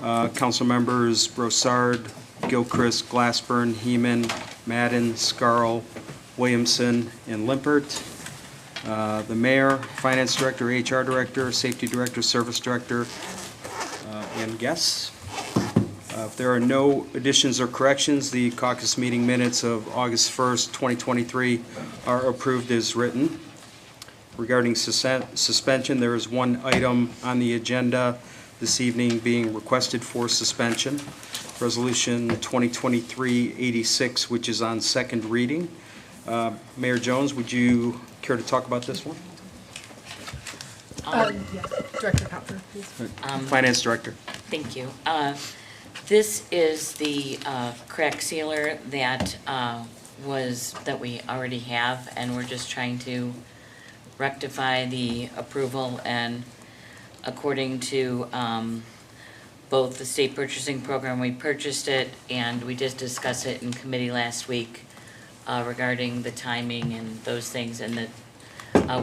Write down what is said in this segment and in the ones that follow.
Council members Brossard, Gilchrist, Glassburn, Heeman, Madden, Scarl, Williamson, and Limpert. The mayor, finance director, HR director, safety director, service director, and guests. If there are no additions or corrections, the caucus meeting minutes of August 1st, 2023 are approved as written. Regarding suspension, there is one item on the agenda this evening being requested for suspension. Resolution 2023-86, which is on second reading. Mayor Jones, would you care to talk about this one? Yeah. Director Copper, please. Finance Director. Thank you. This is the crack sealer that we already have, and we're just trying to rectify the approval, and according to both the state purchasing program, we purchased it, and we did discuss it in committee last week regarding the timing and those things, and that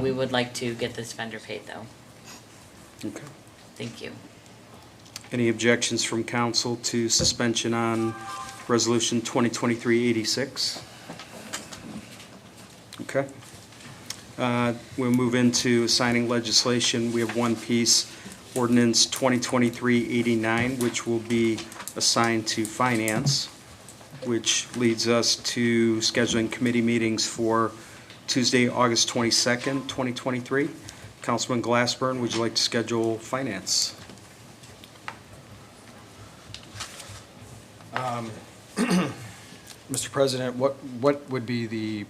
we would like to get this vendor paid though. Okay. Thank you. Any objections from council to suspension on Resolution 2023-86? Okay. We'll move into signing legislation. We have one piece, Ordinance 2023-89, which will be assigned to Finance, which leads us to scheduling committee meetings for Tuesday, August 22nd, 2023. Councilman Glassburn, would you like to schedule Finance? Mr. President, what would be the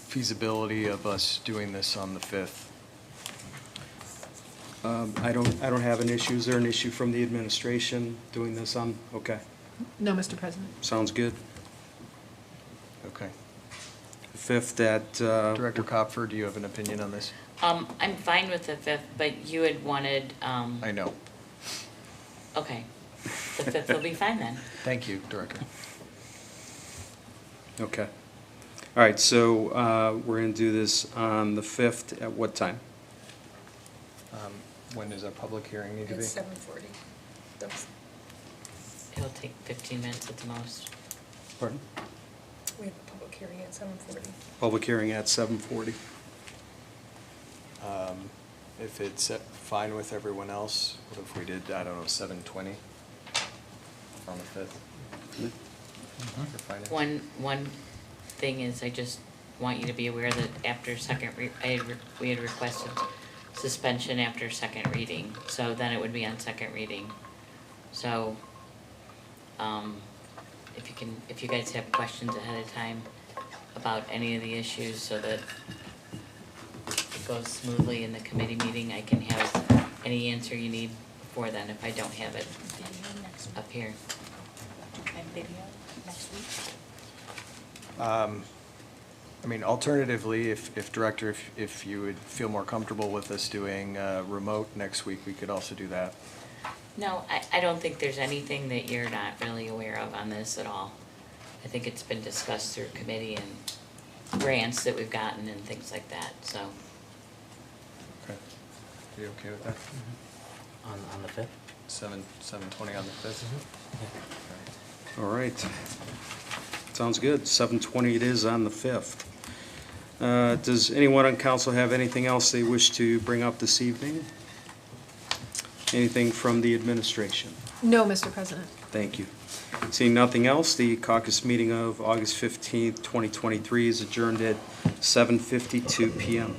feasibility of us doing this on the 5th? I don't have an issue. Is there an issue from the administration doing this on? Okay. No, Mr. President. Sounds good. Okay. 5th at... Director Kopfer, do you have an opinion on this? I'm fine with the 5th, but you had wanted, I know. okay. The 5th will be fine then. Thank you, Director. Okay. All right, so we're going to do this on the 5th at what time? When does our public hearing need to be? It's 7:40. It'll take 15 minutes at the most. Pardon? We have a public hearing at 7:40. Public hearing at 7:40. If it's fine with everyone else, what if we did, I don't know, 7:20 on the 5th? For finance? One thing is, I just want you to be aware that after we had requested suspension after second reading, so then it would be on second reading. So, if you guys have questions ahead of time about any of the issues, so that it goes smoothly in the committee meeting, I can have any answer you need before then if I don't have it up here. And video next week? I mean, alternatively, if Director, if you would feel more comfortable with us doing remote next week, we could also do that. No, I don't think there's anything that you're not really aware of on this at all. I think it's been discussed through committee and grants that we've gotten and things like that, so. Okay. Are you okay with that? On the 5th? 7:20 on the 5th? All right. Sounds good. 7:20 it is on the 5th. Does anyone on council have anything else they wish to bring up this evening? Anything from the administration? No, Mr. President. Thank you. Seeing nothing else, the caucus meeting of August 15th, 2023 is adjourned at 7:52 p.m.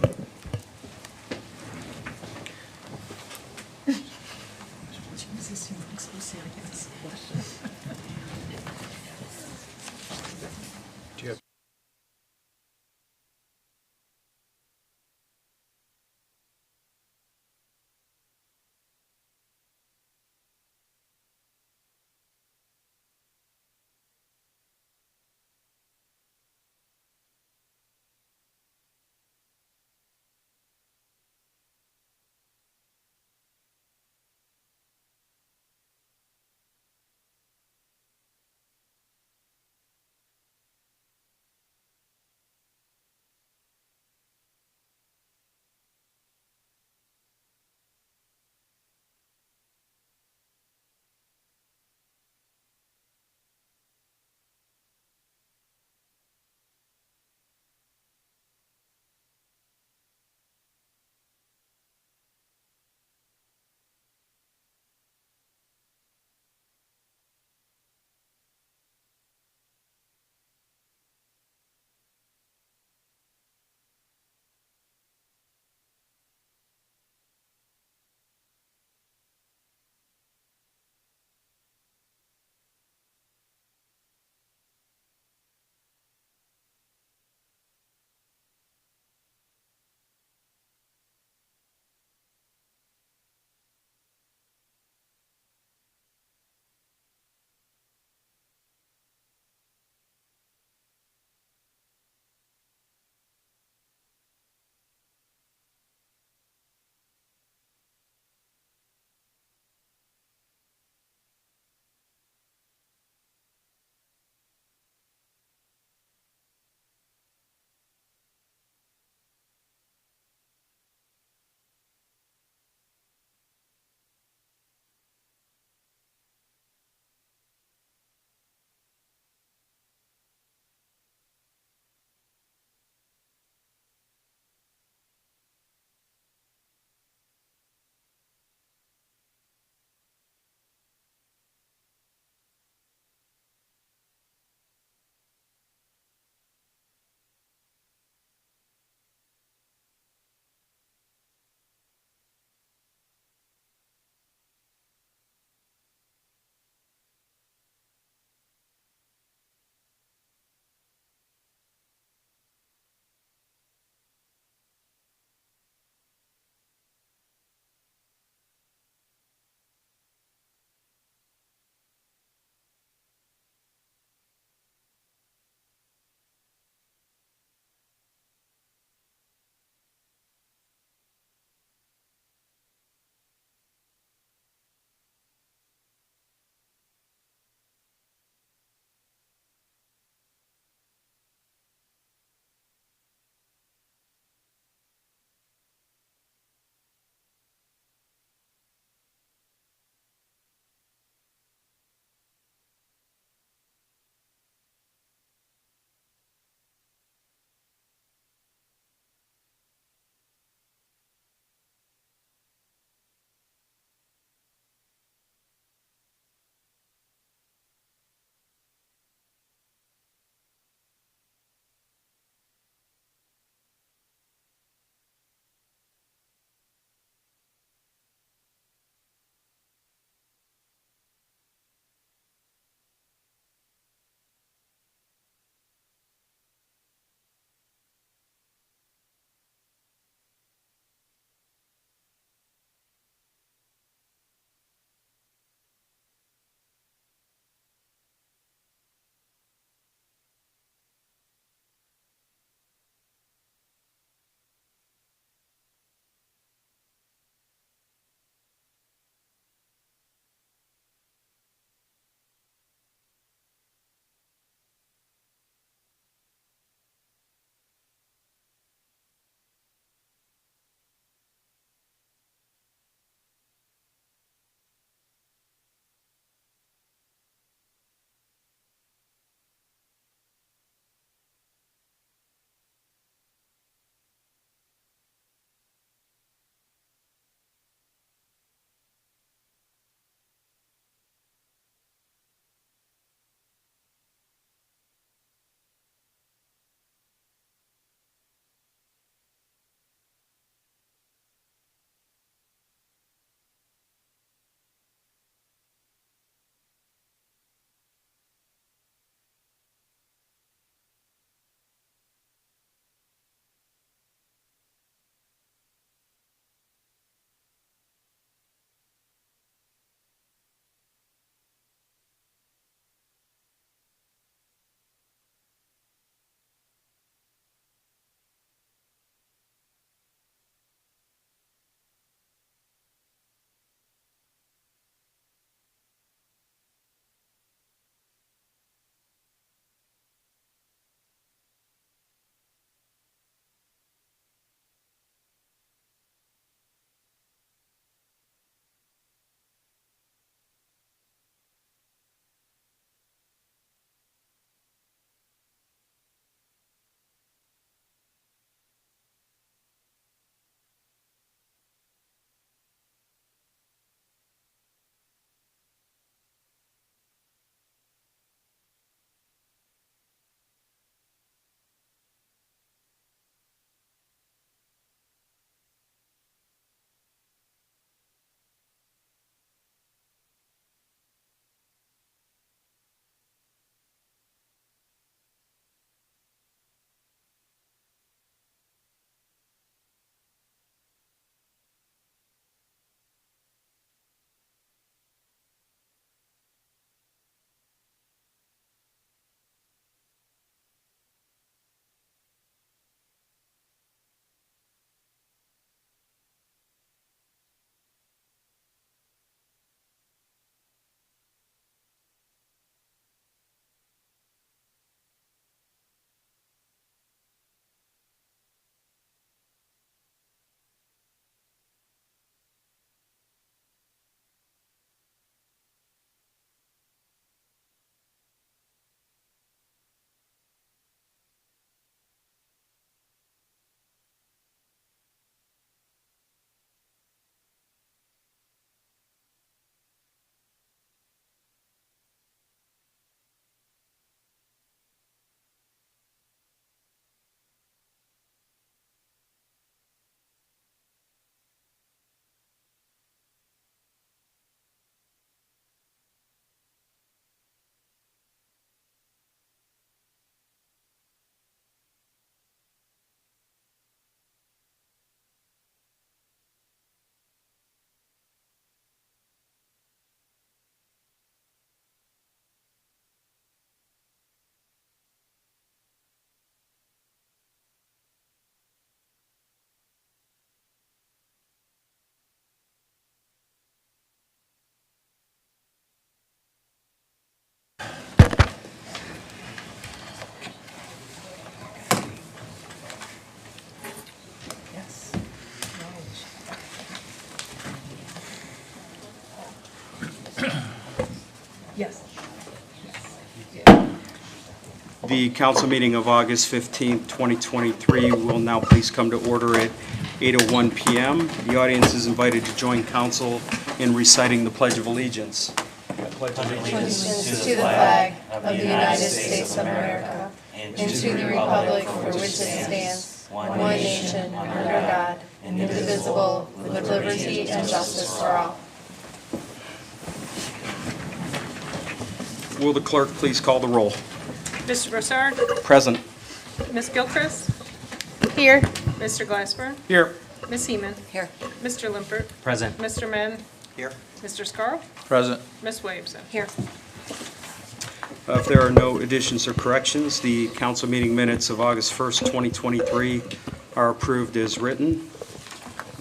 The council meeting of August 15th, 2023 will now please come to order at 8:01 PM. The audience is invited to join council in reciting the Pledge of Allegiance. Allegiance to the flag of the United States of America and to the republic for which it stands, one nation, under God, indivisible, with liberty and justice for all. Will the clerk please call the roll? Mr. Broussard, Present. Ms. Gilchrist, Here. Mr. Glassburn, Here. Ms. Heeman, Here. Mr. Limpert, Present. Mr. Madden, Here. Mr. Scarl, Present. Ms. Williamson. Here. If there are no additions or corrections, the council meeting minutes of August 1st, 2023 are approved as written.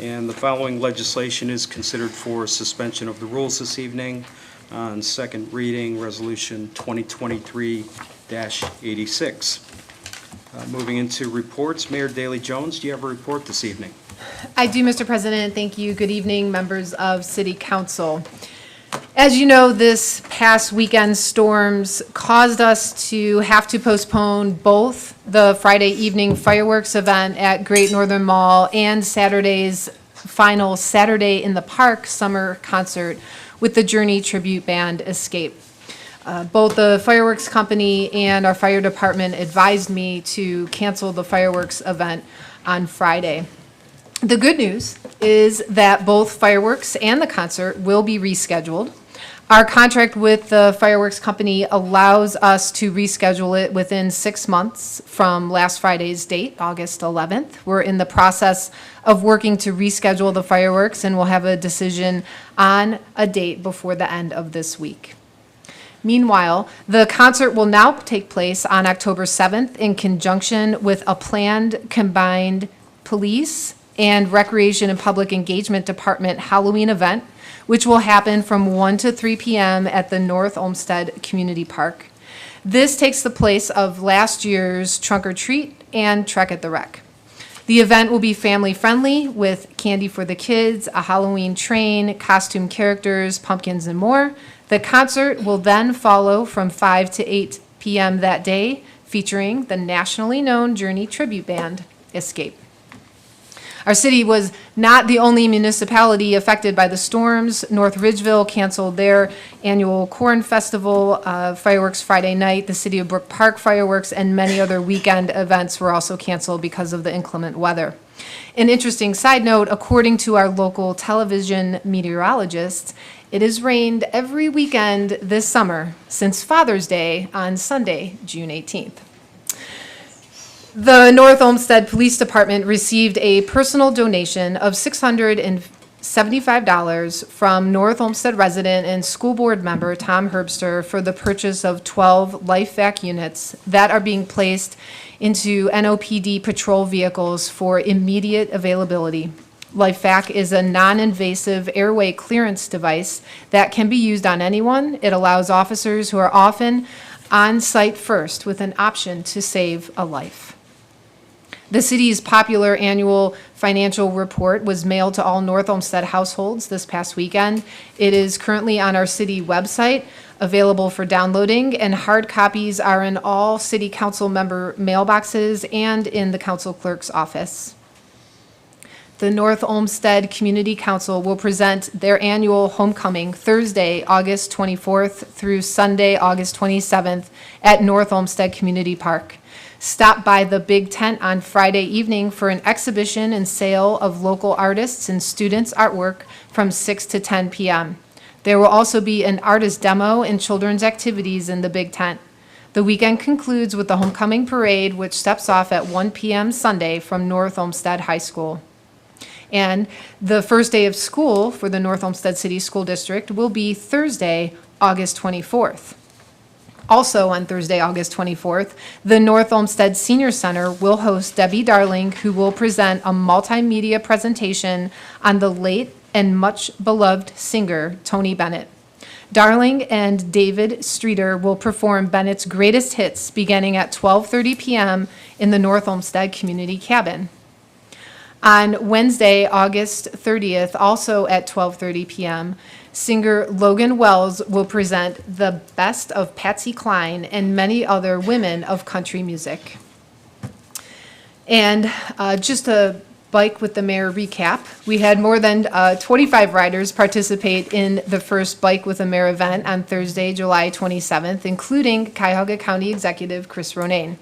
And the following legislation is considered for suspension of the rules this evening on second reading, Resolution 2023-86. Moving into reports, Mayor Daley Jones, do you have a report this evening? I do, Mr. President. Thank you. Good evening, members of City Council. As you know, this past weekend's storms caused us to have to postpone both the Friday evening fireworks event at Great Northern Mall and Saturday's final Saturday in the Park summer concert with the Journey tribute band Escape. Both the fireworks company and our fire department advised me to cancel the fireworks event on Friday. The good news is that both fireworks and the concert will be rescheduled. Our contract with the fireworks company allows us to reschedule it within 6 months from last Friday's date, August 11th. We're in the process of working to reschedule the fireworks, and we'll have a decision on a date before the end of this week. Meanwhile, the concert will now take place on October 7th in conjunction with a planned combined police and Recreation and Public Engagement Department Halloween event, which will happen from 1 to 3 p.m. at the North Olmsted Community Park. This takes the place of last year's Trunk or Treat and Trek at the Rec. The event will be family-friendly with candy for the kids, a Halloween train, costume characters, pumpkins, and more. The concert will then follow from 5 to 8 p.m. that day, featuring the nationally known Journey tribute band, Escape. Our city was not the only municipality affected by the storms. North Ridgeville canceled their annual Corn Festival, fireworks Friday night. The City of Brook Park fireworks and many other weekend events were also canceled because of the inclement weather. An interesting side note, according to our local television meteorologists, it has rained every weekend this summer since Father's Day on Sunday, June 18th. The North Olmsted Police Department received a personal donation of $675 from North Olmsted resident and school board member Tom Herbster for the purchase of 12 life vac units that are being placed into NOPD patrol vehicles for immediate availability. LifeVac is a non-invasive airway clearance device that can be used on anyone. It allows officers who are often on site first with an option to save a life. The city's popular annual financial report was mailed to all North Olmsted households this past weekend. It is currently on our city website, available for downloading, and hard copies are in all city council member mailboxes and in the council clerk's office. The North Olmsted Community Council will present their annual homecoming Thursday, August 24th through Sunday, August 27th at North Olmsted Community Park. Stop by the Big Tent on Friday evening for an exhibition and sale of local artists and students' artwork from 6 to 10 p.m. There will also be an artist demo and children's activities in the Big Tent. The weekend concludes with the homecoming parade, which steps off at 1 p.m. Sunday from North Olmsted High School. And the first day of school for the North Olmsted City School District will be Thursday, August 24th. Also on Thursday, August 24th, the North Olmsted Senior Center will host Debbie Darling, who will present a multimedia presentation on the late and much beloved singer, Tony Bennett. Darling and David Streeter will perform Bennett's greatest hits beginning at 12:30 p.m. in the North Olmsted Community Cabin. On Wednesday, August 30th, also at 12:30 p.m., singer Logan Wells will present the best of Patsy Cline and many other women of country music. And just a Bike with the Mayor recap. We had more than 25 riders participate in the first Bike with the Mayor event on Thursday, July 27th, including Cuyahoga County Executive Chris Ronayne.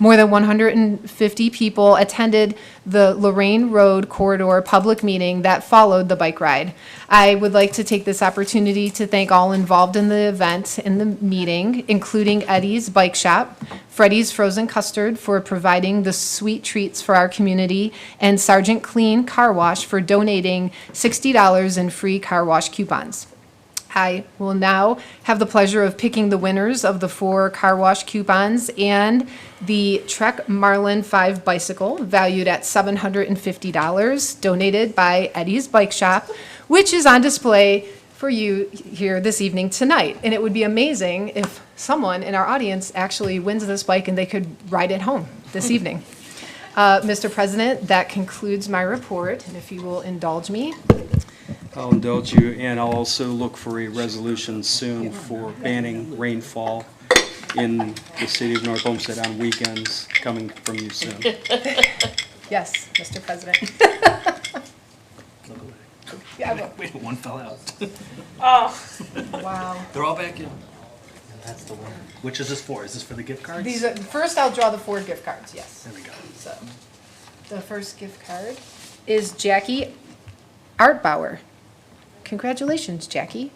More than 150 people attended the Lorraine Road Corridor public meeting that followed the bike ride. I would like to take this opportunity to thank all involved in the event and the meeting, including Eddie's Bike Shop, Freddie's Frozen Custard for providing the sweet treats for our community, and Sergeant Clean Car Wash for donating $60 in free car wash coupons. I will now have the pleasure of picking the winners of the 4 car wash coupons and the Trek Marlin 5 bicycle valued at $750 donated by Eddie's Bike Shop, which is on display for you here this evening tonight. And it would be amazing if someone in our audience actually wins this bike and they could ride it home this evening. Mr. President, that concludes my report, and if you will indulge me. I'll indulge you, and I'll also look for a resolution soon for banning rainfall in the city of North Olmsted on weekends, coming from you soon. Yes, Mr. President. Yeah, I will. Wait, one fell out. Wow. They're all back in. And that's the winner. Which is this for? Is this for the gift cards? These are, first I'll draw the 4 gift cards, yes. There we go. So, the first gift card is Jackie Artbauer. Congratulations, Jackie.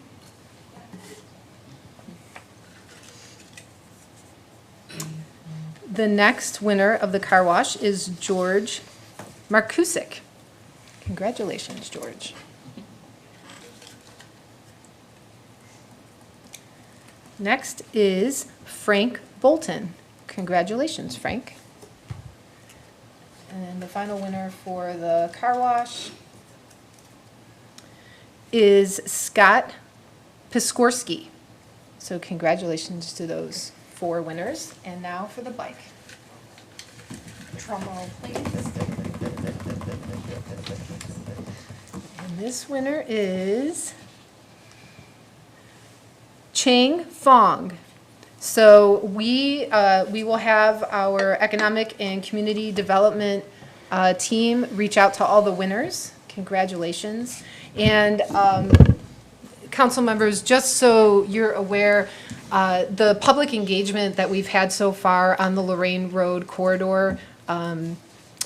The next winner of the car wash is George Markusik. Congratulations, George. Next is Frank Bolton. Congratulations, Frank. And the final winner for the car wash is Scott Piskorski. So congratulations to those 4 winners. And now for the bike. Drum roll, please. And this winner is Chang Fong. So we will have our economic and community development team reach out to all the winners. Congratulations. And council members, just so you're aware, the public engagement that we've had so far on the Lorraine Road corridor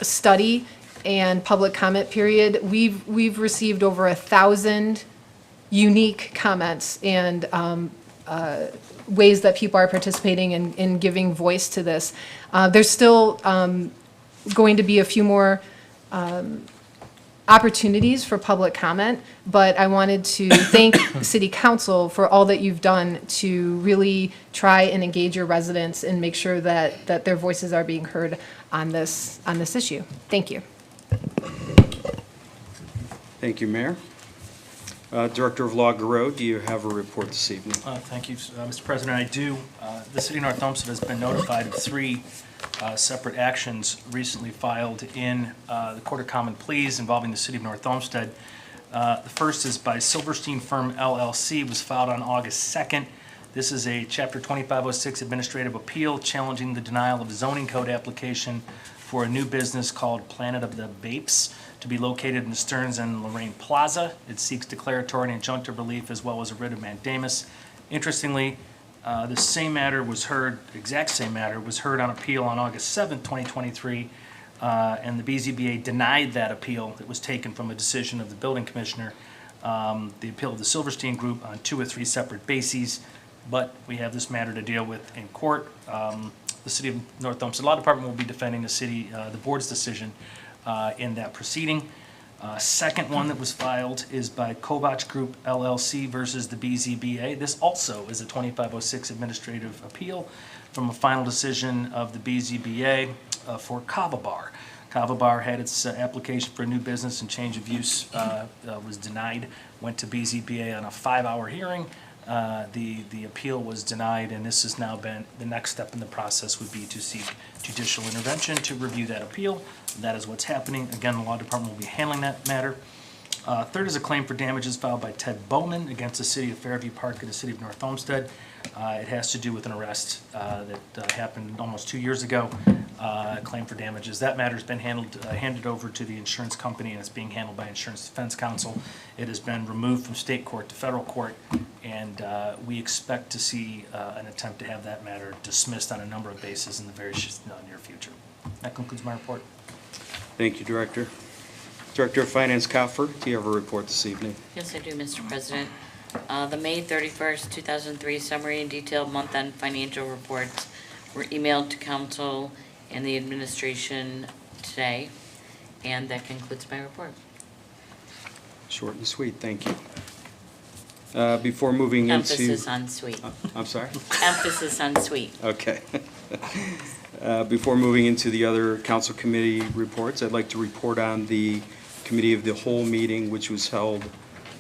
study and public comment period, we've received over 1,000 unique comments and ways that people are participating in giving voice to this. There's still going to be a few more opportunities for public comment, but I wanted to thank City Council for all that you've done to really try and engage your residents and make sure that their voices are being heard on this issue. Thank you. Thank you, Mayor. Director of Law Garreau, do you have a report this evening? Thank you, Mr. President. I do. The City of North Olmsted has been notified of 3 separate actions recently filed in the Court of Common Pleas involving the City of North Olmsted. The first is by Silverstein Firm LLC, was filed on August 2nd. This is a Chapter 2506 administrative appeal challenging the denial of zoning code application for a new business called Planet of the Vapes to be located in the Stearns and Lorraine Plaza. It seeks declaratory and injunctive relief as well as a writ of mandamus. Interestingly, the same matter was heard, exact same matter, was heard on appeal on August 7th, 2023, and the BZBA denied that appeal. It was taken from a decision of the building commissioner, the appeal of the Silverstein Group on 2 or 3 separate bases, but we have this matter to deal with in court. The City of North Olmsted Law Department will be defending the board's decision in that proceeding. Second one that was filed is by Caucus Group LLC versus the BZBA. This also is a 2506 administrative appeal from a final decision of the BZBA for Kava Bar. Kava Bar had its application for a new business and change of use was denied, went to BZBA on a 5-hour hearing. The appeal was denied, and this has now been, the next step in the process would be to seek judicial intervention to review that appeal. That is what's happening. Again, the law department will be handling that matter. Third is a claim for damages filed by Ted Bowman against the city of Fairview Park and the city of North Olmsted. It has to do with an arrest that happened almost 2 years ago. Claim for damages. That matter's been handed over to the insurance company, and it's being handled by Insurance Defense Counsel. It has been removed from state court to federal court, and we expect to see an attempt to have that matter dismissed on a number of bases in the very near future. That concludes my report. Thank you, Director. Director of Finance Coffer, do you have a report this evening? Yes, I do, Mr. President. The May 31st, 2003 summary and detailed month-end financial reports were emailed to council and the administration today, and that concludes my report. Short and sweet, thank you. Before moving into... Emphasis on sweet. I'm sorry? Emphasis on sweet. Okay. Before moving into the other council committee reports, I'd like to report on the Committee of the Whole meeting, which was held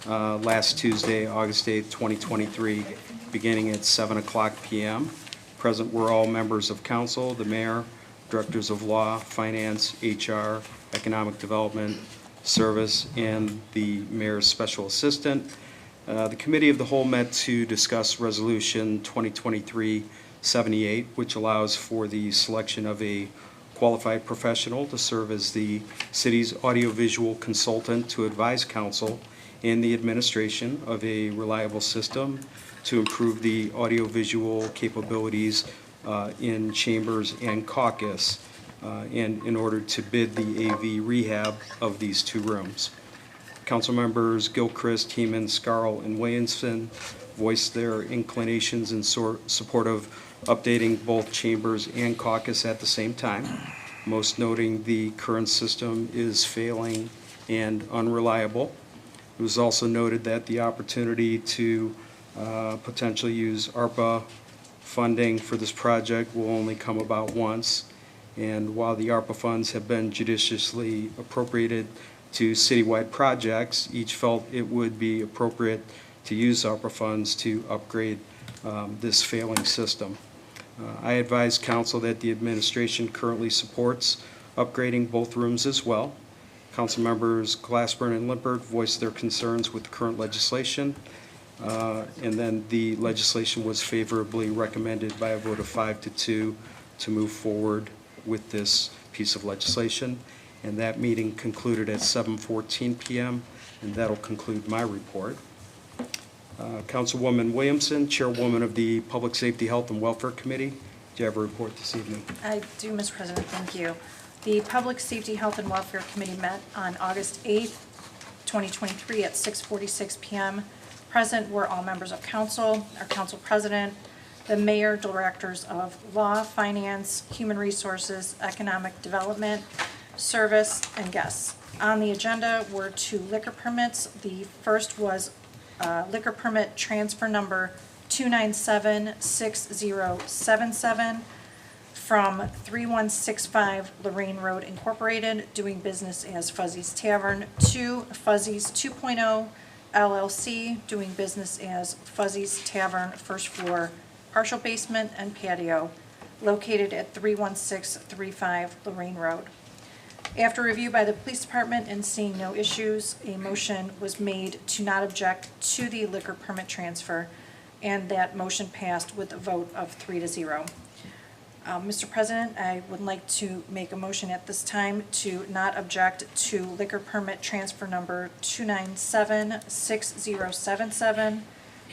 last Tuesday, August 8th, 2023, beginning at 7:00 p.m. Present were all members of council, the mayor, directors of law, finance, HR, economic development, service, and the mayor's special assistant. The Committee of the Whole met to discuss Resolution 2023-78, which allows for the selection of a qualified professional to serve as the city's audiovisual consultant to advise council and the administration of a reliable system to improve the audiovisual capabilities in chambers and caucus, and in order to bid the AV rehab of these two rooms. Council members Gilchrist, Heeman, Scarl, and Williamson voiced their inclinations in support of updating both chambers and caucus at the same time, most noting the current system is failing and unreliable. It was also noted that the opportunity to potentially use ARPA funding for this project will only come about once, and while the ARPA funds have been judiciously appropriated to citywide projects, each felt it would be appropriate to use ARPA funds to upgrade this failing system. I advise council that the administration currently supports upgrading both rooms as well. Council members Glassburn and Lippert voiced their concerns with the current legislation, and then the legislation was favorably recommended by a vote of 5-2 to move forward with this piece of legislation. And that meeting concluded at 7:14 p.m., and that'll conclude my report. Councilwoman Williamson, Chairwoman of the Public Safety, Health, and Welfare Committee, do you have a report this evening? I do, Mr. President, thank you. The Public Safety, Health, and Welfare Committee met on August 8th, 2023 at 6:46 p.m. Present were all members of council, our council president, the mayor, directors of law, finance, human resources, economic development, service, and guests. On the agenda were 2 liquor permits. The first was liquor permit transfer number 2976077 from 3165 Lorraine Road Incorporated, doing business as Fuzzy's Tavern, to Fuzzy's 2.0 LLC, doing business as Fuzzy's Tavern, first floor, partial basement and patio, located at 31635 Lorraine Road. After review by the police department and seeing no issues, a motion was made to not object to the liquor permit transfer, and that motion passed with a vote of 3-0. Mr. President, I would like to make a motion at this time to not object to liquor permit transfer number 2976077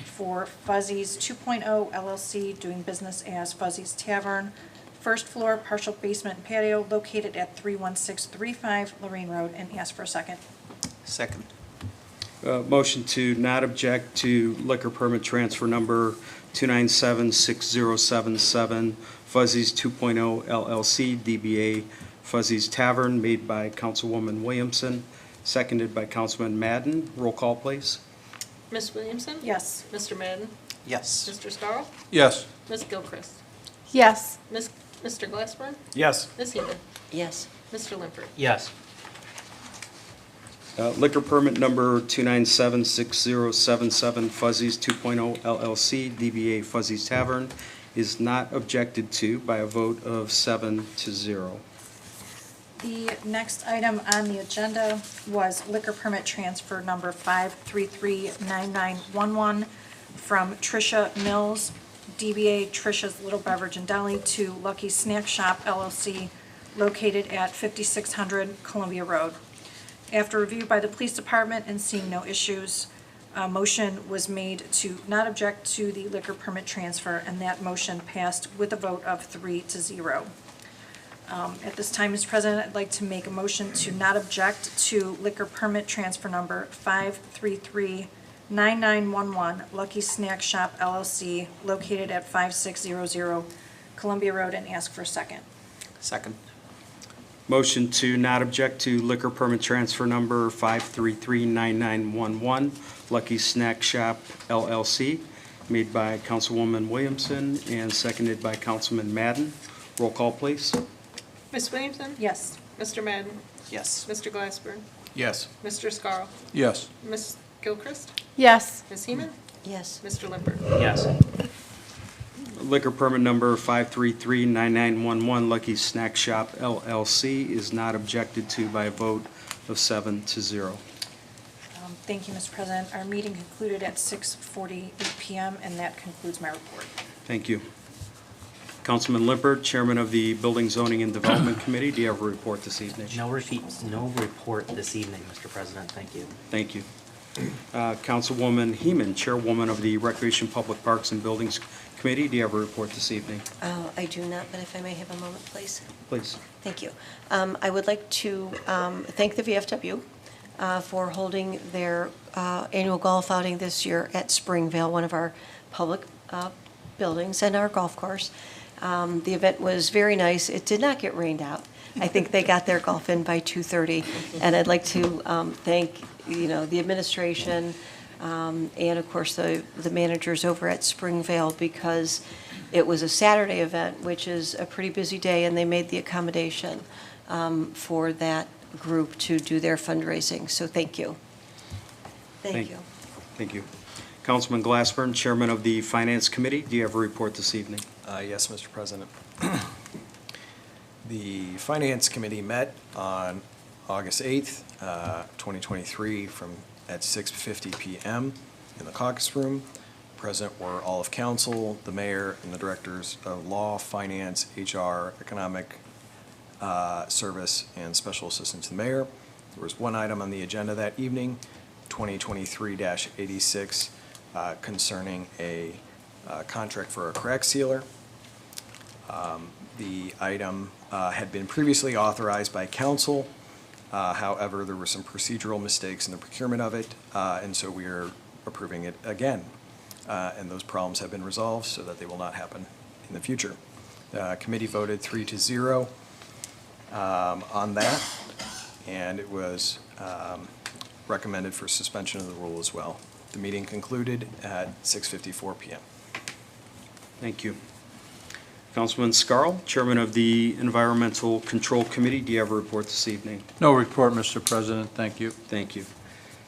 for Fuzzy's 2.0 LLC, doing business as Fuzzy's Tavern, first floor, partial basement and patio, located at 31635 Lorraine Road, and ask for a second. Second. Motion to not object to liquor permit transfer number 2976077, Fuzzy's 2.0 LLC, DBA Fuzzy's Tavern, made by Councilwoman Williamson, seconded by Councilman Madden. Roll call, please. Ms. Williamson? Yes. Mr. Madden? Yes. Mr. Scarl? Yes. Ms. Gilchrist? Yes. Mr. Glassburn? Yes. Ms. Heeman? Yes. Mr. Lippert? Yes. Liquor permit number 2976077, Fuzzy's 2.0 LLC, DBA Fuzzy's Tavern, is not objected to by a vote of 7-0. The next item on the agenda was liquor permit transfer number 5339911 from Tricia Mills, DBA Tricia's Little Beverage and Deli, to Lucky Snack Shop LLC, located at 5600 Columbia Road. After review by the police department and seeing no issues, a motion was made to not object to the liquor permit transfer, and that motion passed with a vote of 3-0. At this time, Mr. President, I'd like to make a motion to not object to liquor permit transfer number 5339911, Lucky Snack Shop LLC, located at 5600 Columbia Road, and ask for a second. Second. Motion to not object to liquor permit transfer number 5339911, Lucky Snack Shop LLC, made by Councilwoman Williamson and seconded by Councilman Madden. Roll call, please. Ms. Williamson? Yes. Mr. Madden? Yes. Mr. Glassbern? Yes. Mr. Scarl? Yes. Ms. Gilchrist? Yes. Ms. Heeman? Yes. Mr. Lippert? Yes. Liquor permit number 5339911, Lucky Snack Shop LLC, is not objected to by a vote of 7-0. Thank you, Mr. President. Our meeting concluded at 6:48 PM, and that concludes my report. Thank you. Councilman Lippert, Chairman of the Building, Zoning, and Development Committee, do you have a report this evening? No report this evening, Mr. President. Thank you. Thank you. Councilwoman Heeman, Chairwoman of the Recreation, Public Parks, and Buildings Committee, do you have a report this evening? I do not, but if I may have a moment, please. Please. Thank you. I would like to thank the VFW for holding their annual golf outing this year at Springvale, one of our public buildings and our golf course. The event was very nice. It did not get rained out. I think they got their golf in by 2:30. And I'd like to thank, the administration and, of course, the managers over at Springvale, because it was a Saturday event, which is a pretty busy day, and they made the accommodation for that group to do their fundraising. So thank you. Thank you. Thank you. Councilman Glassbern, Chairman of the Finance Committee, do you have a report this evening? Yes, Mr. President. The Finance Committee met on August 8th, 2023, at 6:50 PM in the Caucus Room. Present were all of council, the mayor, and the directors of law, finance, HR, economic service, and special assistant to the mayor. There was one item on the agenda that evening, 2023-86, concerning a contract for a crack sealer. The item had been previously authorized by council. However, there were some procedural mistakes in the procurement of it, and so we are approving it again. And those problems have been resolved so that they will not happen in the future. The committee voted 3-0 on that, and it was recommended for suspension of the rule as well. The meeting concluded at 6:54 PM. Thank you. Councilman Scarl, Chairman of the Environmental Control Committee, do you have a report this evening? No report, Mr. President. Thank you. Thank you.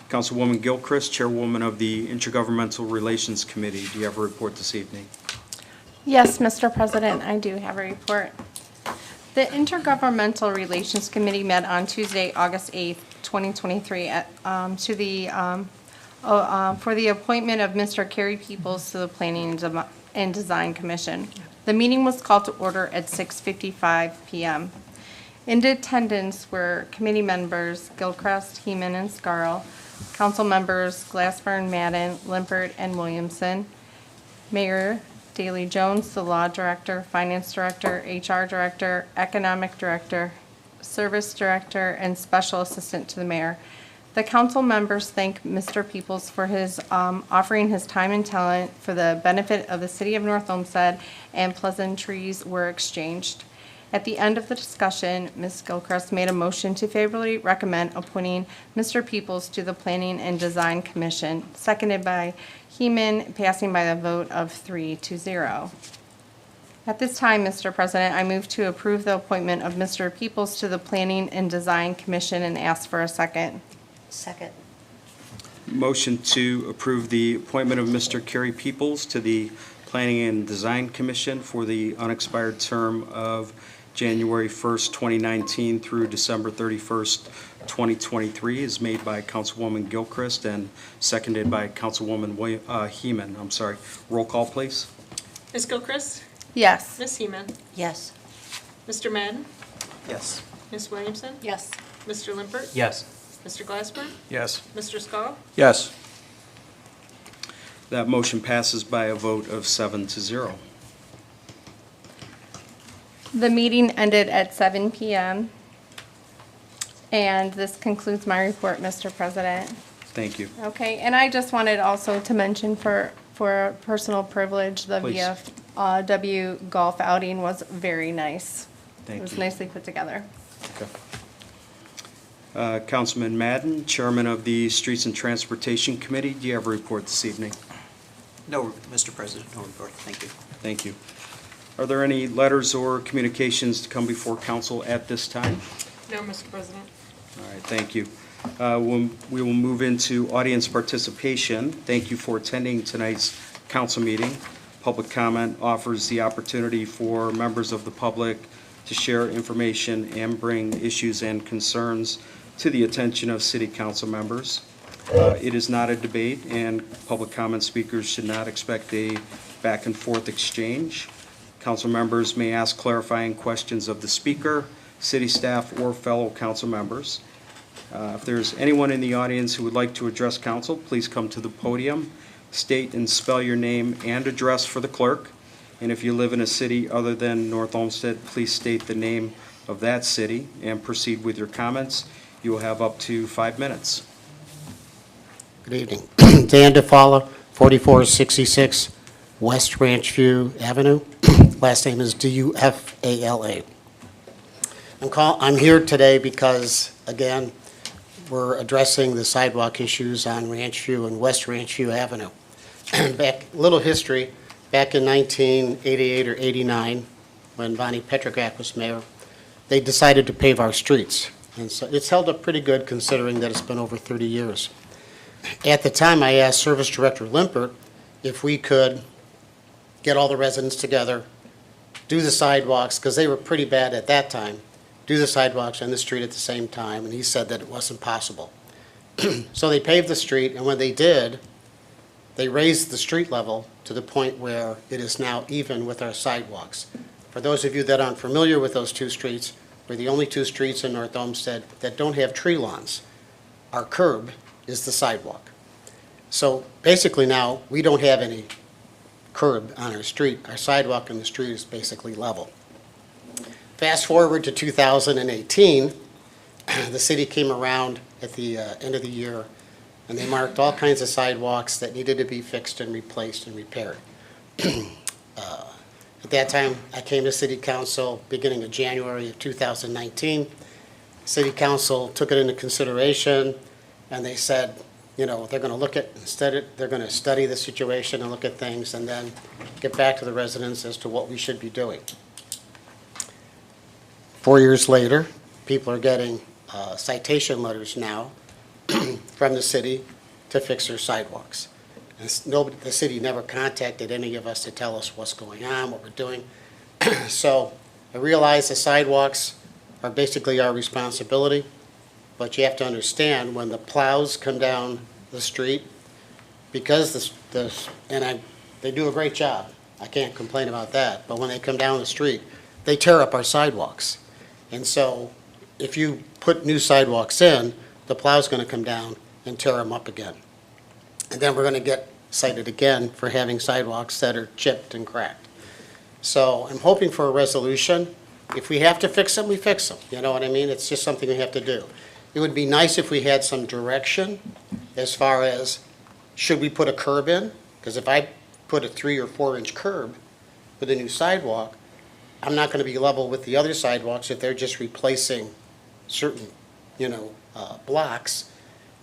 Councilwoman Gilchrist, Chairwoman of the Intergovernmental Relations Committee, do you have a report this evening? Yes, Mr. President, I do have a report. The Intergovernmental Relations Committee met on Tuesday, August 8th, 2023, for the appointment of Mr. Kerry Peoples to the Planning and Design Commission. The meeting was called to order at 6:55 PM. In attendance were committee members Gilchrist, Heeman, and Scarl, council members Glassbern, Madden, Limpert, and Williamson, Mayor Daley Jones, the Law Director, Finance Director, HR Director, Economic Director, Service Director, and Special Assistant to the Mayor. The council members thank Mr. Peoples for his offering his time and talent for the benefit of the city of North Olmsted, and pleasantries were exchanged. At the end of the discussion, Ms. Gilchrist made a motion to favorably recommend appointing Mr. Peoples to the Planning and Design Commission, seconded by Heeman, passing by a vote of 3-0. At this time, Mr. President, I move to approve the appointment of Mr. Peoples to the Planning and Design Commission and ask for a second. Second. Motion to approve the appointment of Mr. Kerry Peoples to the Planning and Design Commission for the unexpired term of January 1st, 2019 through December 31st, 2023 is made by Councilwoman Gilchrist and seconded by Councilwoman Heeman. I'm sorry. Roll call, please. Ms. Gilchrist? Yes. Ms. Heeman? Yes. Mr. Madden? Yes. Ms. Williamson? Yes. Mr. Limpert? Yes. Mr. Glassbern? Yes. Mr. Scarl? Yes. That motion passes by a vote of 7-0. The meeting ended at 7 PM. And this concludes my report, Mr. President. Thank you. Okay, and I just wanted also to mention for personal privilege, the Please. VFW golf outing was very nice. Thank It was you. nicely put together. Councilman Madden, Chairman of the Streets and Transportation Committee, do you have a report this evening? No, Mr. President, no report. Thank you. Thank you. Are there any letters or communications to come before council at this time? No, Mr. President. All right, thank you. We will move into audience participation. Thank you for attending tonight's council meeting. Public comment offers the opportunity for members of the public to share information and bring issues and concerns to the attention of city council members. It is not a debate, and public comment speakers should not expect a back and forth exchange. Council members may ask clarifying questions of the speaker, city staff, or fellow council members. If there's anyone in the audience who would like to address council, please come to the podium, state and spell your name and address for the clerk. And if you live in a city other than North Olmsted, please state the name of that city and proceed with your comments. You will have up to 5 minutes. Good evening. Dan DeFala, 4466 West Ranch View Avenue. Last name is Dufala. I'm here today because, again, we're addressing the sidewalk issues on Ranch View and West Ranch View Avenue. Little history, back in 1988 or 89, when Bonnie Petrograk was mayor, they decided to pave our streets. And so it's held up pretty good considering that it's been over 30 years. At the time, I asked Service Director Limpert if we could get all the residents together, do the sidewalks, because they were pretty bad at that time, do the sidewalks and the street at the same time, and he said that it wasn't possible. So they paved the street, and when they did, they raised the street level to the point where it is now even with our sidewalks. For those of you that aren't familiar with those two streets, we're the only two streets in North Olmsted that don't have tree lawns. Our curb is the sidewalk. So basically now, we don't have any curb on our street. Our sidewalk and the street is basically level. Fast forward to 2018, the city came around at the end of the year, and they marked all kinds of sidewalks that needed to be fixed and replaced and repaired. At that time, I came to City Council beginning of January of 2019. City Council took it into consideration, and they said, you know, they're going to look at, they're going to study the situation and look at things, and then get back to the residents as to what we should be doing. 4 years later, people are getting citation letters now from the city to fix their sidewalks. And the city never contacted any of us to tell us what's going on, what we're doing. So I realize the sidewalks are basically our responsibility, but you have to understand when the plows come down the street, because they do a great job. I can't complain about that, but when they come down the street, they tear up our sidewalks. And so if you put new sidewalks in, the plow's going to come down and tear them up again. And then we're going to get cited again for having sidewalks that are chipped and cracked. So I'm hoping for a resolution. If we have to fix them, we fix them. You know what I mean? It's just something we have to do. It would be nice if we had some direction as far as, should we put a curb in? Because if I put a 3 or 4 inch curb with a new sidewalk, I'm not going to be level with the other sidewalks if they're just replacing certain, blocks.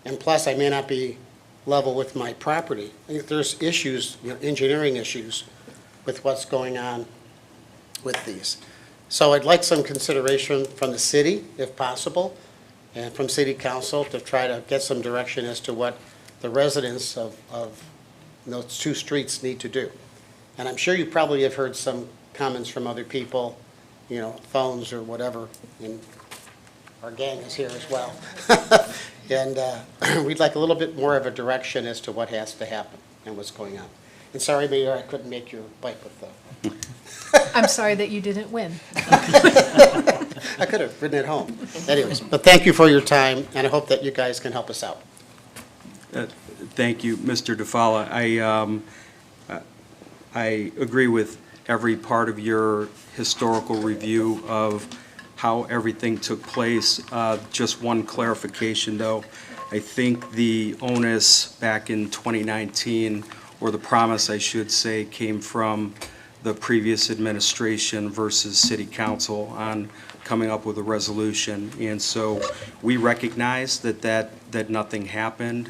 And plus, I may not be level with my property. There's issues, engineering issues with what's going on with these. So I'd like some consideration from the city, if possible, and from city council to try to get some direction as to what the residents of those two streets need to do. And I'm sure you probably have heard some comments from other people phones or whatever, and our gang is here as well. And we'd like a little bit more of a direction as to what has to happen and what's going on. And sorry, Mayor, I couldn't make your bike with the, I'm sorry that you didn't win. I could have ridden it home. Anyways, but thank you for your time, and I hope that you guys can help us out. Thank you, Mr. DeFala. I agree with every part of your historical review of how everything took place. Just one clarification, though. I think the onus back in 2019, or the promise, I should say, came from the previous administration versus city council on coming up with a resolution. And so we recognize that nothing happened.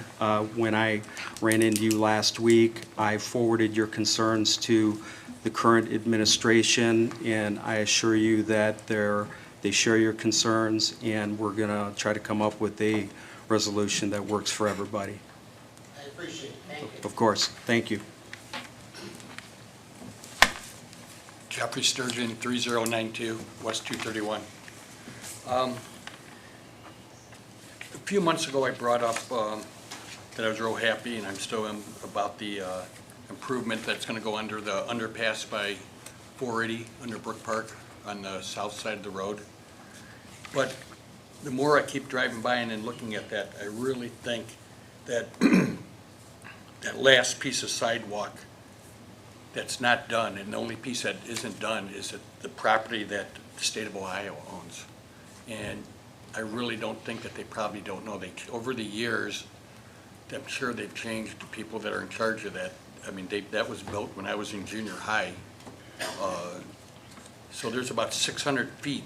When I ran into you last week, I forwarded your concerns to the current administration, and I assure you that they share your concerns, and we're going to try to come up with a resolution that works for everybody. I appreciate it. Thank you. Of course. Thank you. Jeffrey Sturgeon, 3092 West 231. A few months ago, I brought up that I was real happy, and I'm still am, about the improvement that's going to go under the underpass by 480 under Brook Park on the south side of the road. But the more I keep driving by and then looking at that, I really think that that last piece of sidewalk that's not done, and the only piece that isn't done is the property that the state of Ohio owns. And I really don't think that they probably don't know. Over the years, I'm sure they've changed the people that are in charge of that. I mean, that was built when I was in junior high. So there's about 600 feet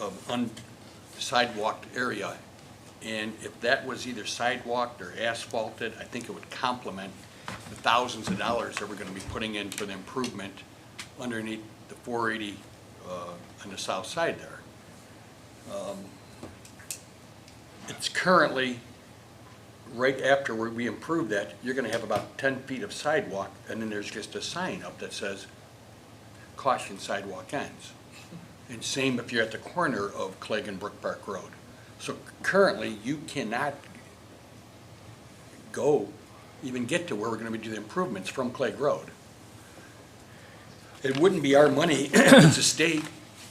of unsidewalked area. And if that was either sidewalked or asphalted, I think it would complement the thousands of dollars that we're going to be putting in for the improvement underneath the 480 on the south side there. It's currently, right after we improve that, you're going to have about 10 feet of sidewalk, and then there's just a sign up that says, "Caution, sidewalk ends." And same if you're at the corner of Clegg and Brook Park Road. So currently, you cannot even get to where we're going to be doing the improvements from Clegg Road. It wouldn't be our money, it's the state.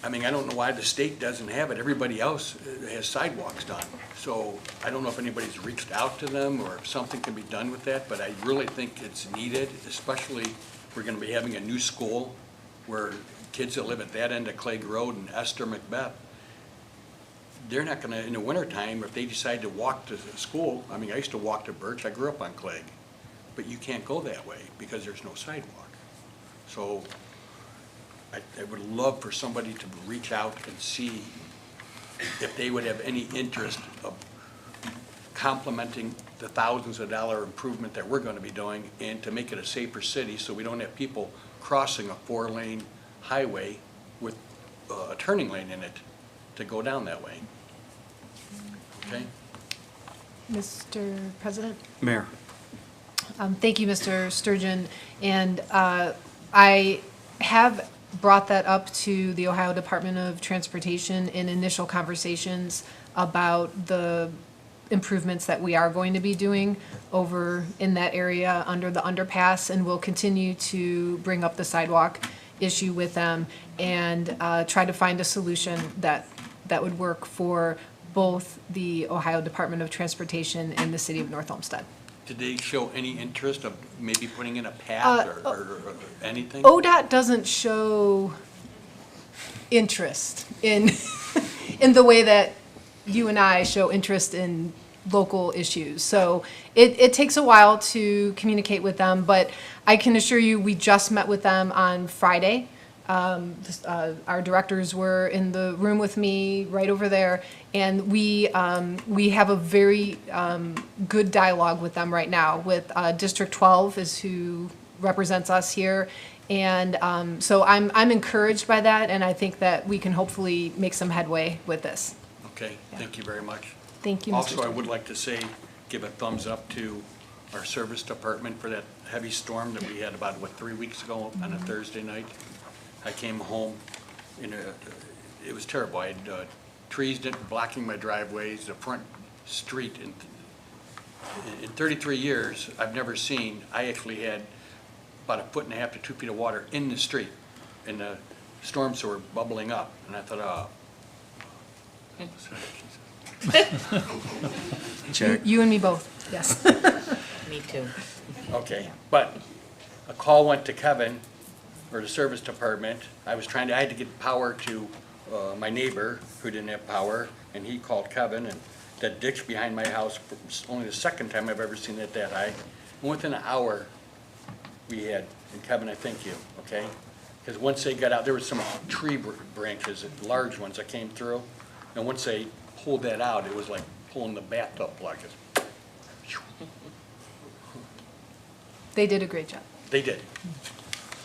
I mean, I don't know why the state doesn't have it. Everybody else has sidewalks done. So I don't know if anybody's reached out to them or if something can be done with that, but I really think it's needed, especially if we're going to be having a new school where kids that live at that end of Clegg Road and Esther Macbeth, they're not going to, in the wintertime, if they decide to walk to school, I mean, I used to walk to Birch, I grew up on Clegg, but you can't go that way because there's no sidewalk. So I would love for somebody to reach out and see if they would have any interest of complementing the thousands of dollar improvement that we're going to be doing and to make it a safer city so we don't have people crossing a 4-lane highway with a turning lane in it to go down that way. Okay? Mr. President? Mayor. Thank you, Mr. Sturgeon. And I have brought that up to the Ohio Department of Transportation in initial conversations about the improvements that we are going to be doing over in that area under the underpass, and we'll continue to bring up the sidewalk issue with them and try to find a solution that would work for both the Ohio Department of Transportation and the city of North Olmsted. Did they show any interest of maybe putting in a path or anything? ODOT doesn't show interest in in the way that you and I show interest in local issues. So it takes a while to communicate with them, but I can assure you, we just met with them on Friday. Our directors were in the room with me right over there, and we have a very good dialogue with them right now. With District 12 is who represents us here, and so I'm encouraged by that, and I think that we can hopefully make some headway with this. Okay, thank you very much. Thank you, Mr. Also, I Chairman. would like to say, give a thumbs up to our service department for that heavy storm that we had about, 3 weeks ago on a Thursday night. I came home it was terrible. I had trees blocking my driveways, the front street. In 33 years, I've never seen, I actually had about 1.5 to 2 feet of water in the street, and the storm sewer bubbling up, and I thought, Check. You and me both, yes. Me too. okay. But a call went to Kevin, or the service department. I had to get power to my neighbor who didn't have power, and he called Kevin, and that ditch behind my house, was only the second time I've ever seen it that high. And within an hour, we had, and Kevin, I thank you, okay? Because once they got out, there were some tree branches, large ones that came through, and once they pulled that out, it was like pulling the bathtub plug. They did a great job. They did.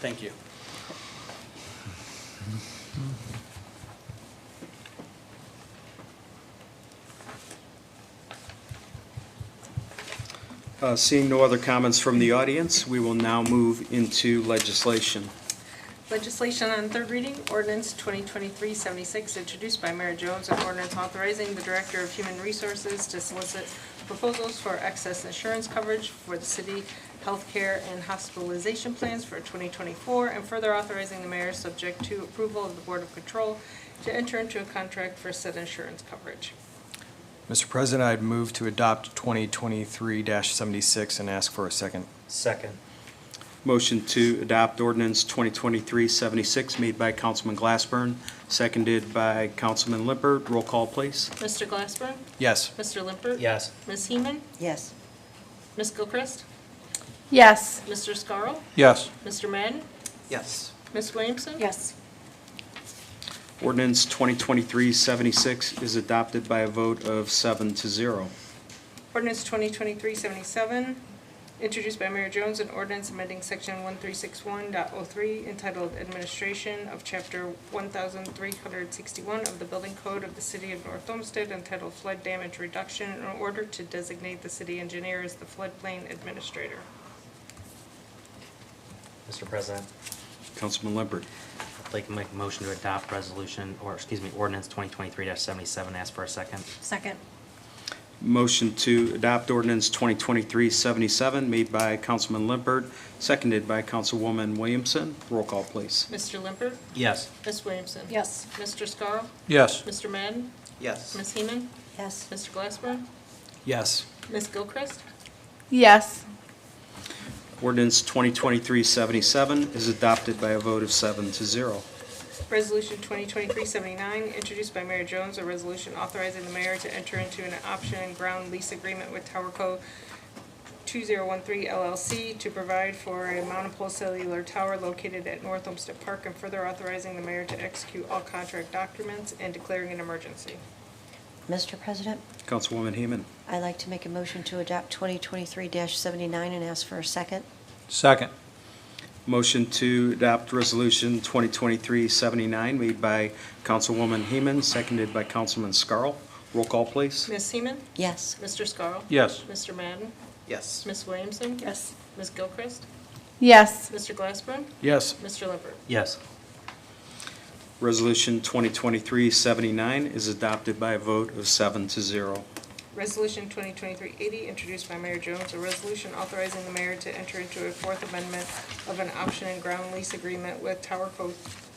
Thank you. Seeing no other comments from the audience, we will now move into legislation. Legislation on third reading, ordinance 2023-76, introduced by Mayor Jones, an ordinance authorizing the Director of Human Resources to solicit proposals for excess insurance coverage for the city healthcare and hospitalization plans for 2024, and further authorizing the mayor, subject to approval of the Board of Control, to enter into a contract for said insurance coverage. Mr. President, I'd move to adopt 2023-76 and ask for a second. Second. Motion to adopt ordinance 2023-76 made by Councilman Glassburn, seconded by Councilman Lippert. Roll call, please. Mr. Glassbern? Yes. Mr. Lippert? Yes. Ms. Heeman? Yes. Ms. Gilchrist? Yes. Mr. Scarl? Yes. Mr. Madden? Yes. Ms. Williamson? Yes. Ordinance 2023-76 is adopted by a vote of 7-0. Ordinance 2023-77, introduced by Mayor Jones, an ordinance amending section 1361.03 entitled Administration of Chapter 1361 of the Building Code of the City of North Olmsted entitled Flood Damage Reduction in order to designate the city engineer as the floodplain administrator. Mr. President, Councilman Lippert. I'd like to make a motion to adopt ordinance 2023-77. Ask for a second. Second. Motion to adopt ordinance 2023-77 made by Councilman Lippert, seconded by Councilwoman Williamson. Roll call, please. Mr. Lippert? Yes. Ms. Williamson? Yes. Mr. Scarl? Yes. Mr. Madden? Yes. Ms. Heeman? Yes. Mr. Glassbern? Yes. Ms. Gilchrist? Yes. Ordinance 2023-77 is adopted by a vote of 7-0. Resolution 2023-79, introduced by Mayor Jones, a resolution authorizing the mayor to enter into an option and ground lease agreement with TowerCo 2013 LLC to provide for a monopole cellular tower located at North Olmsted Park, and further authorizing the mayor to execute all contract documents and declaring an emergency. Mr. President, Councilwoman Heeman. I'd like to make a motion to adopt 2023-79 and ask for a second. Second. Motion to adopt resolution 2023-79 made by Councilwoman Heeman, seconded by Councilman Scarl. Roll call, please. Ms. Heeman? Yes. Mr. Scarl? Yes. Mr. Madden? Yes. Ms. Williamson? Yes. Ms. Gilchrist? Yes. Mr. Glassbern? Yes. Mr. Lippert? Yes. Resolution 2023-79 is adopted by a vote of 7-0. Resolution 2023-80, introduced by Mayor Jones, a resolution authorizing the mayor to enter into a fourth amendment of an option and ground lease agreement with TowerCo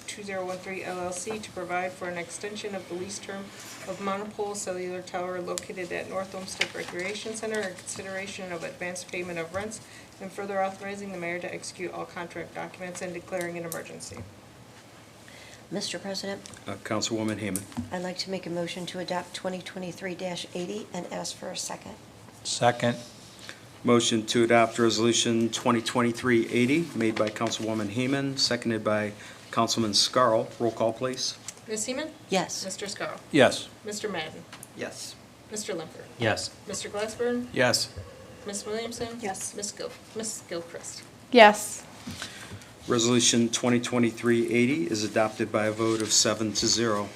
2013 LLC to provide for an extension of the lease term of monopole cellular tower located at North Olmsted Recreation Center in consideration of advanced payment of rents, and further authorizing the mayor to execute all contract documents and declaring an emergency. Mr. President, Councilwoman Heeman. I'd like to make a motion to adopt 2023-80 and ask for a second. Second. Motion to adopt resolution 2023-80 made by Councilwoman Heeman, seconded by Councilman Scarl. Roll call, please. Ms. Heeman? Yes. Mr. Scarl? Yes. Mr. Madden? Yes. Mr. Lippert? Yes. Mr. Glassbern? Yes. Ms. Williamson? Yes. Ms. Gilchrist? Yes. Resolution 2023-80 is adopted by a vote of 7-0.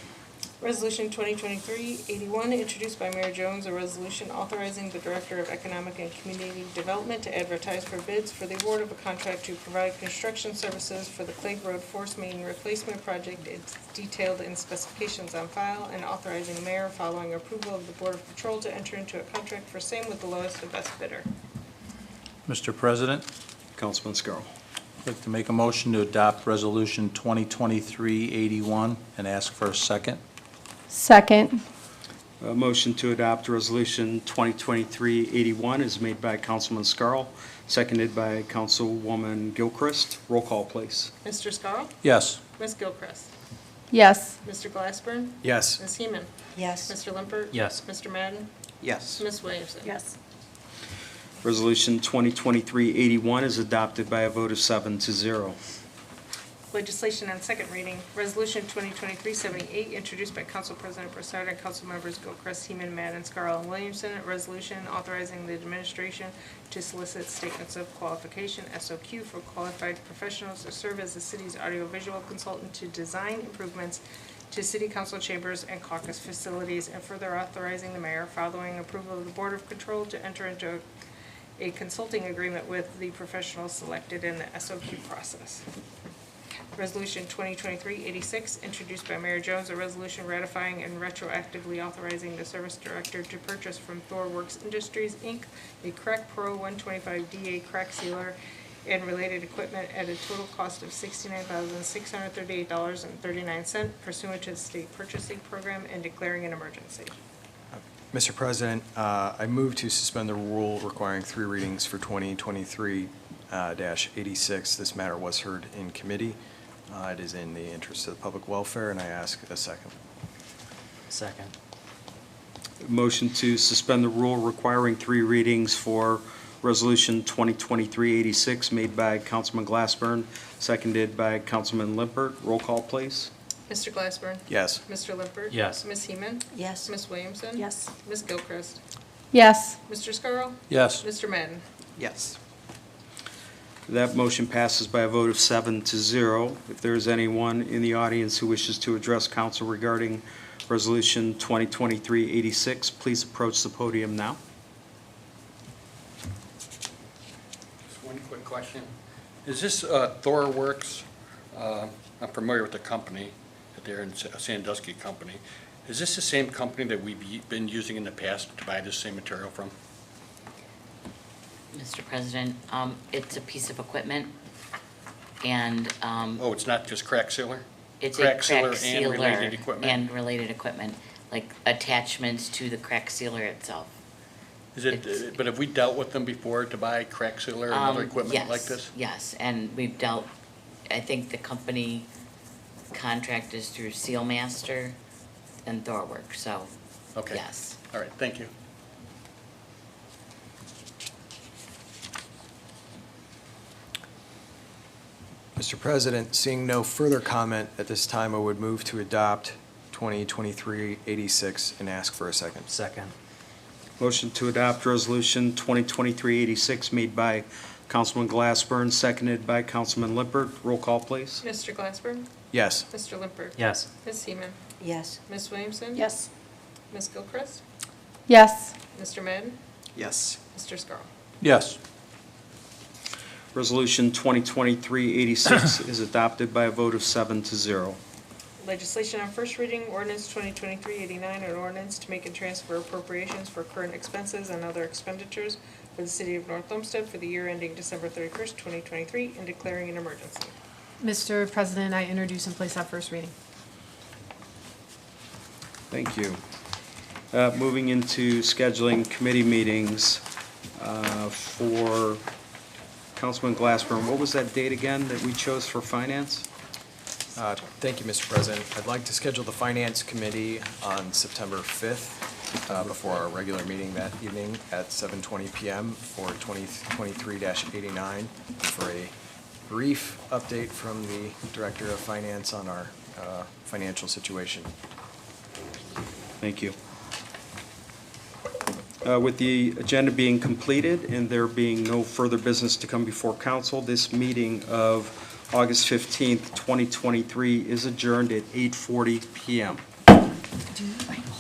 Resolution 2023-81, introduced by Mayor Jones, a resolution authorizing the Director of Economic and Community Development to advertise for bids for the award of a contract to provide construction services for the Clegg Road Force Main Replacement Project. It's detailed in specifications on file, and authorizing the mayor, following approval of the Board of Patrol, to enter into a contract for same with the lowest and best bidder. Mr. President, Councilman Scarrow. I'd like to make a motion to adopt Resolution 2023-81 and ask for a second. Second. A motion to adopt Resolution 2023-81 is made by Councilman Scarrow, seconded by Councilwoman Gilchrist. Roll call, please. Mr. Scarrow? Yes. Ms. Gilchrist? Yes. Mr. Glassburn? Yes. Ms. Heeman? Yes. Mr. Limpert? Yes. Mr. Madden? Yes. Ms. Williamson? Yes. Resolution 2023-81 is adopted by a vote of 7-0. Legislation on second reading, Resolution 2023-78, introduced by Council President Broussard and Council Members Gilchrist, Heeman, Madden, Scarrow, and Williamson. A resolution authorizing the administration to solicit statements of qualification, SOQ, for qualified professionals to serve as the city's audiovisual consultant to design improvements to city council chambers and caucus facilities, and further authorizing the mayor, following approval of the Board of Control, to enter into a consulting agreement with the professionals selected in the SOQ process. Resolution 2023-86, introduced by Mayor Jones, a resolution ratifying and retroactively authorizing the service director to purchase from ThorWorks Industries, Inc., a Crack Pro 125 DA crack sealer and related equipment at a total cost of $69,638.39 pursuant to the state purchasing program, and declaring an emergency. Mr. President, I move to suspend the rule requiring 3 readings for 2023-86. This matter was heard in committee. It is in the interest of the public welfare, and I ask a second. Second. Motion to suspend the rule requiring 3 readings for Resolution 2023-86 made by Councilman Glassburn, seconded by Councilman Limpert. Roll call, please. Mr. Glassburn? Yes. Mr. Limpert? Yes. Ms. Heeman? Yes. Ms. Williamson? Yes. Ms. Gilchrist? Yes. Mr. Scarrow? Yes. Mr. Madden? Yes. That motion passes by a vote of 7-0. If there is anyone in the audience who wishes to address council regarding Resolution 2023-86, please approach the podium now. Just one quick question. Is this ThorWorks? I'm familiar with the company, that they're in Sandusky Company. Is this the same company that we've been using in the past to buy this same material from? Mr. President, it's a piece of equipment, and Oh, it's not just crack sealer? it's Crack a sealer crack and sealer related equipment? and related equipment, like attachments to the crack sealer itself. Is it, but have we dealt with them before to buy crack sealer and other equipment like Yes, this? yes, and we've dealt, I think the company contract is through Sealmaster and ThorWorks, so, Okay. yes. All right, thank you. Mr. President, seeing no further comment at this time, I would move to adopt 2023-86 and ask for a second. Second. Motion to adopt Resolution 2023-86 made by Councilman Glassburn, seconded by Councilman Limpert. Roll call, please. Mr. Glassburn? Yes. Mr. Limpert? Yes. Ms. Heeman? Yes. Ms. Williamson? Yes. Ms. Gilchrist? Yes. Mr. Madden? Yes. Mr. Scarrow? Yes. Resolution 2023-86 is adopted by a vote of 7-0. Legislation on first reading, ordinance 2023-89, an ordinance to make and transfer appropriations for current expenses and other expenditures for the city of North Olmsted for the year ending December 31st, 2023, and declaring an emergency. Mr. President, I introduce and place on first reading. Thank you. Moving into scheduling committee meetings for Councilman Glassburn. What was that date again that we chose for finance? Thank you, Mr. President. I'd like to schedule the Finance Committee on September 5th before our regular meeting that evening at 7:20 PM for 2023-89 for a brief update from the Director of Finance on our financial situation. Thank you. With the agenda being completed and there being no further business to come before council, this meeting of August 15th, 2023 is adjourned at 8:40 PM. Do I